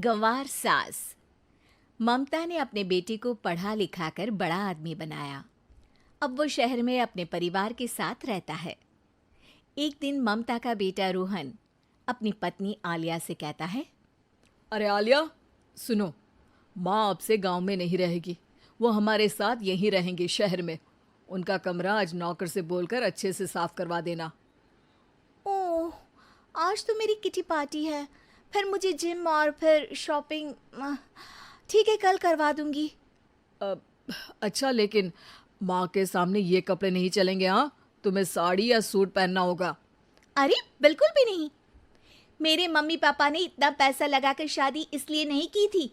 गंवार सास। ममता ने अपने बेटे को पढ़ा लिखाकर बड़ा आदमी बनाया। अब वो शहर में अपने परिवार के साथ रहता है। एक दिन ममता का बेटा रोहन अपनी पत्नी आलिया से कहता है, अरे आलिया, सुनो, माँ अब से गांव में नहीं रहेगी। वो हमारे साथ यहीं रहेंगी शहर में। उनका कमरा आज नौकर से बोलकर अच्छे से साफ करवा देना। ओह, आज तो मेरी किटी पार्टी है, फिर मुझे जिम और फिर शॉपिंग। ठीक है, कल करवा दूंगी। अ, अच्छा, लेकिन माँ के सामने ये कपड़े नहीं चलेंगे। हाँ, तुम्हें साड़ी या सूट पहनना होगा। अरे बिल्कुल भी नहीं। मेरे मम्मी पापा ने इतना पैसा लगाकर शादी इसलिए नहीं की थी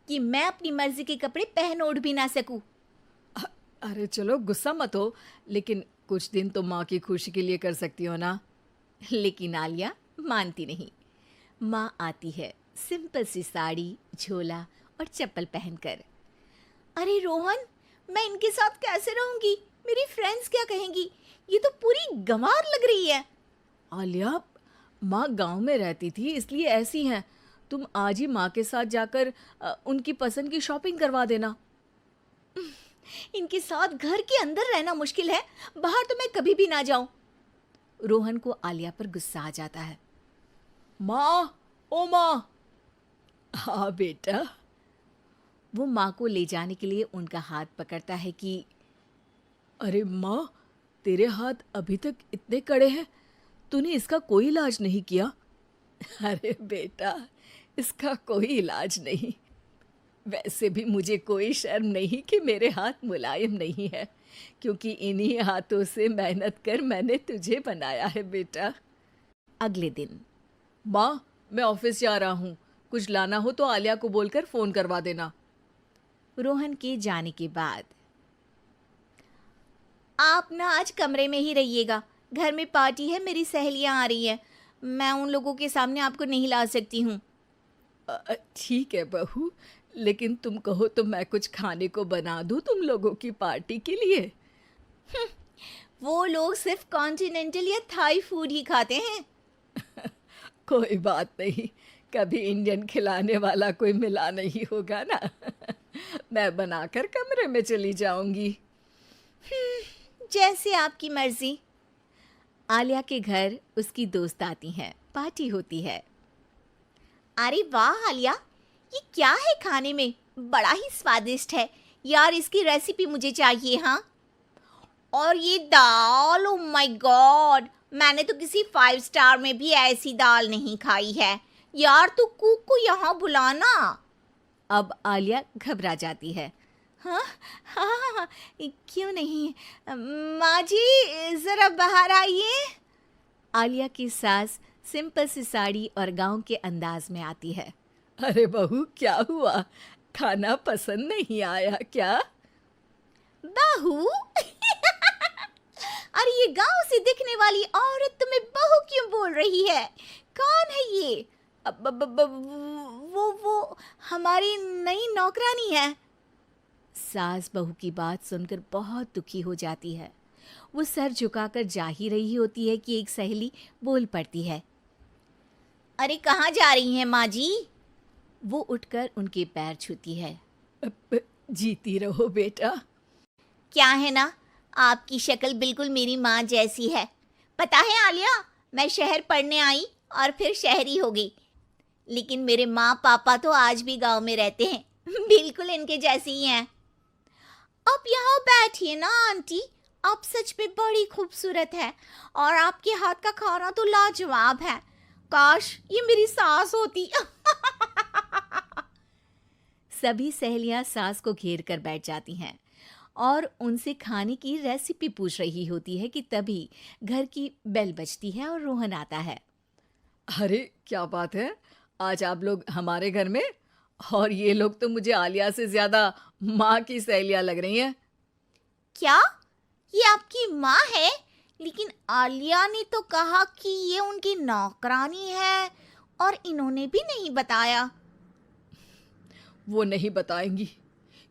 कि मैं अपनी मर्जी के कपड़े पहन ओढ़ भी ना सकूं। अरे चलो, गुस्सा मत हो, लेकिन कुछ दिन तो माँ की खुशी के लिए कर सकती हो ना। लेकिन आलिया मानती नहीं। माँ आती है सिंपल सी साड़ी, झोला और चप्पल पहनकर। अरे रोहन, मैं इनके साथ कैसे रहूंगी? मेरी फ्रेंड्स क्या कहेंगी? ये तो पूरी गंवार लग रही है। आलिया, माँ गांव में रहती थी इसलिए ऐसी हैं। तुम आज ही माँ के साथ जाकर उनकी पसंद की शॉपिंग करवा देना। इनके साथ घर के अंदर रहना मुश्किल है, बाहर तो मैं कभी भी ना जाऊं। रोहन को आलिया पर गुस्सा आ जाता है। माँ, ओ माँ। हाँ बेटा। वो माँ को ले जाने के लिए उनका हाथ पकड़ता है कि अरे माँ, तेरे हाथ अभी तक इतने कड़े हैं, तूने इसका कोई इलाज नहीं किया? अरे बेटा, इसका कोई इलाज नहीं। वैसे भी मुझे कोई शर्म नहीं कि मेरे हाथ मुलायम नहीं है, क्योंकि इन्हीं हाथों से मेहनत कर मैंने तुझे बनाया है बेटा। अगले दिन। माँ, मैं ऑफिस जा रहा हूँ। कुछ लाना हो तो आलिया को बोलकर फ़ोन करवा देना। रोहन के जाने के बाद। आप ना आज कमरे में ही रहिएगा, घर में पार्टी है, मेरी सहेलियां आ रही हैं, मैं उन लोगों के सामने आपको नहीं ला सकती हूँ। ठीक है बहू, लेकिन तुम कहो तो मैं कुछ खाने को बना दूँ तुम लोगों की पार्टी के लिए। वो लोग सिर्फ कॉन्टिनेंटल या थाई फूड ही खाते हैं। कोई बात नहीं, कभी इंडियन खिलाने वाला कोई मिला नहीं होगा ना। मैं बनाकर कमरे में चली जाऊंगी। जैसे आपकी मर्जी। आलिया के घर उसकी दोस्त आती हैं, पार्टी होती है। अरे वाह आलिया, ये क्या है खाने में? बड़ा ही स्वादिष्ट है यार, इसकी रेसिपी मुझे चाहिए। हाँ, और ये दाल, ओ माय गॉड, मैंने तो किसी 5 स्टार में भी ऐसी दाल नहीं खाई है यार। तू कुक को यहाँ बुलाना। अब आलिया घबरा जाती है। हाँ हाँ हाँ, क्यों नहीं। माँ जी जरा बाहर आइए। आलिया की सास सिंपल सी साड़ी और गांव के अंदाज में आती है। अरे बहू, क्या हुआ? खाना पसंद नहीं आया क्या? बहू? अरे ये गांव से दिखने वाली औरत तुम्हें बहू क्यों बोल रही है? कौन है ये? वो हमारी नई नौकरानी है। सास बहू की बात सुनकर बहुत दुखी हो जाती है। वो सर झुकाकर जा ही रही होती है कि एक सहेली बोल पड़ती है। अरे कहाँ जा रही हैं माँ जी? वो उठकर उनके पैर छूती है। जीती रहो बेटा। क्या है ना, आपकी शक्ल बिल्कुल मेरी माँ जैसी है। पता है आलिया, मैं शहर पढ़ने आई और फिर शहरी हो गई, लेकिन मेरे माँ पापा तो आज भी गांव में रहते हैं, बिल्कुल इनके जैसे ही हैं। आप यहाँ बैठिए ना आंटी, आप सच में बड़ी खूबसूरत है और आपके हाथ का खाना तो लाजवाब है। काश ये मेरी सास होती। सभी सहेलियां सास को घेर कर बैठ जाती हैं और उनसे खाने की रेसिपी पूछ रही होती है कि तभी घर की बेल बजती है और रोहन आता है। अरे क्या बात है, आज आप लोग हमारे घर में? और ये लोग तो मुझे आलिया से ज्यादा माँ की सहेलियाँ लग रही हैं। क्या ये आपकी माँ है? लेकिन आलिया ने तो कहा कि ये उनकी नौकरानी है और इन्होंने भी नहीं बताया। वो नहीं बताएंगी,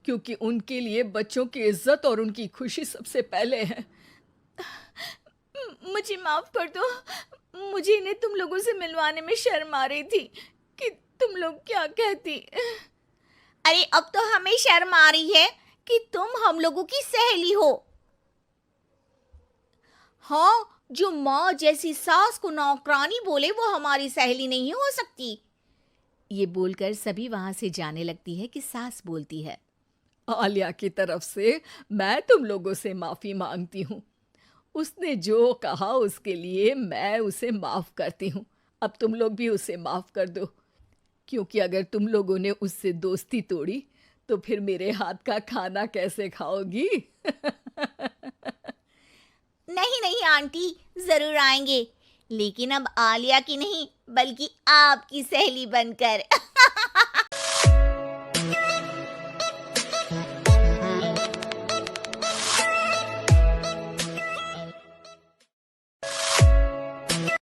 क्योंकि उनके लिए बच्चों की इज्जत और उनकी खुशी सबसे पहले है। मुझे माफ कर दो, मुझे इन्हें तुम लोगों से मिलवाने में शर्म आ रही थी कि तुम लोग क्या कहती? अरे अब तो हमें शर्म आ रही है कि तुम हम लोगों की सहेली हो। हाँ, जो माँ जैसी सास को नौकरानी बोले वो हमारी सहेली नहीं हो सकती। ये बोलकर सभी वहां से जाने लगती है कि सास बोलती है, आलिया की तरफ से मैं तुम लोगों से माफ़ी मांगती हूँ। उसने जो कहा उसके लिए मैं उसे माफ़ करती हूँ। अब तुम लोग भी उसे माफ़ कर दो, क्योंकि अगर तुम लोगों ने उससे दोस्ती तोड़ी तो फिर मेरे हाथ का खाना कैसे खाओगी? नहीं नहीं आंटी, जरूर आएंगे, लेकिन अब आलिया की नहीं बल्कि आपकी सहेली बनकर।